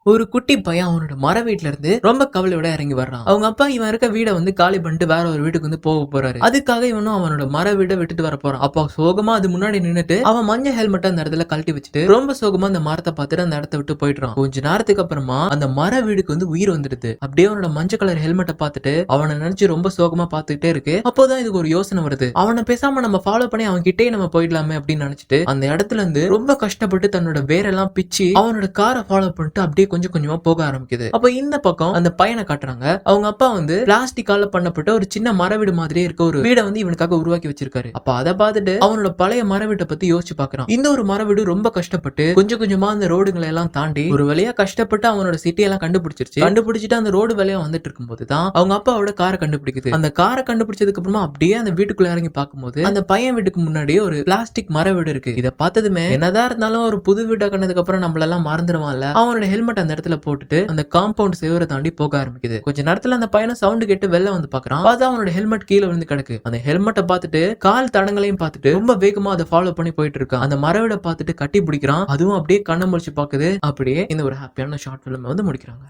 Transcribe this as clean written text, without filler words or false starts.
ஒரு குட்டி பையன் அவனோட மர வீட்ல இருந்து ரொம்ப கவலையோட இறங்கி வர்றான். அவங்க அப்பா இவன் இருக்க வீட வந்து காலி பண்ணிட்டு வேற ஒரு வீட்டுக்கு வந்து போக போறாரு. அதுக்காக இவனும் அவனோட மர வீட விட்டுட்டு வர போறான். அப்போ சோகமா அது முன்னாடி நின்னுட்டு அவன் மஞ்ச ஹெல்மெட் அந்த இடத்துல கழட்டி வச்சுட்டு ரொம்ப சோகமா அந்த மரத்தை பார்த்துட்டு அந்த இடத்த விட்டு போயிடுறான். கொஞ்ச நேரத்துக்கு அப்புறமா அந்த மர வீடுக்கு வந்து உயிர் வந்துடுது. அப்படியே அவனோட மஞ்சள் கலர் ஹெல்மெட்டை பார்த்துட்டு அவனை நினைச்சு ரொம்ப சோகமா பார்த்துக்கிட்டே இருக்கு. அப்போதான் இதுக்கு ஒரு யோசனை வருது. அவனை பேசாம நம்ம ஃபாலோ பண்ணி அவன் கிட்டே நம்ம போயிடலாமே அப்படின்னு நினைச்சிட்டு அந்த இடத்துல இருந்து ரொம்ப கஷ்டப்பட்டு தன்னோட வேரெல்லாம் பிச்சு அவனோட காரை ஃபாலோ பண்ணிட்டு அப்படியே கொஞ்சம் கொஞ்சமா போக ஆரம்பிக்குது. அப்ப இந்த பக்கம் அந்த பையனை காட்டுறாங்க. அவங்க அப்பா வந்து பிளாஸ்டிக்கால பண்ணப்பட்ட ஒரு சின்ன மரவீடு மாதிரியே இருக்க ஒரு வீடை வந்து இவனுக்காக உருவாக்கி வச்சிருக்காரு. அப்ப அதை பார்த்துட்டு அவனோட பழைய மரவீட்டை பத்தி யோசிச்சு பாக்குறான். இந்த ஒரு மரவீடு ரொம்ப கஷ்டப்பட்டு கொஞ்சம் கொஞ்சமா அந்த ரோடுகளை எல்லாம் தாண்டி ஒரு வழியா கஷ்டப்பட்டு அவனோட சிட்டி எல்லாம் கண்டுபிடிச்சிருச்சு. கண்டுபிடிச்சிட்டு அந்த ரோடு வழியா வந்துட்டு இருக்கும்போது தான் அவங்க அப்பாவோட காரை கண்டுபிடிக்குது. அந்த காரை கண்டுபிடிச்சதுக்கு அப்புறமா அப்படியே அந்த வீட்டுக்குள்ள இறங்கி பார்க்கும்போது அந்த பையன் வீட்டுக்கு முன்னாடியே ஒரு பிளாஸ்டிக் மர வீடு இருக்கு. இதை பார்த்ததுமே என்னதான் இருந்தாலும் ஒரு புது வீட்டை கண்டதுக்கு அப்புறம் நம்மள எல்லாம் மறந்துடுவான்ல. அவனோட ஹெல்மெட் அந்த இடத்துல போட்டுட்டு அந்த காம்பவுண்ட் சேவரை தாண்டி போக ஆரம்பிக்குது. கொஞ்ச நேரத்துல அந்த பையனை சவுண்ட் கேட்டு வெளில வந்து பாக்குறான். பார்த்தா அவனோட ஹெல்மெட் கீழே விழுந்து கிடக்கு. அந்த ஹெல்மெட்டை பார்த்துட்டு கால் தடங்களையும் பார்த்துட்டு ரொம்ப வேகமா அதை ஃபாலோ பண்ணி போயிட்டு இருக்கான். அந்த மரவிட பார்த்துட்டு கட்டி பிடிக்கிறான். அதுவும் அப்படியே கண்ணை முடிச்சு பாக்குது. அப்படியே இந்த ஒரு ஹாப்பியான ஷார்ட் பிலிம் வந்து முடிக்கிறாங்க.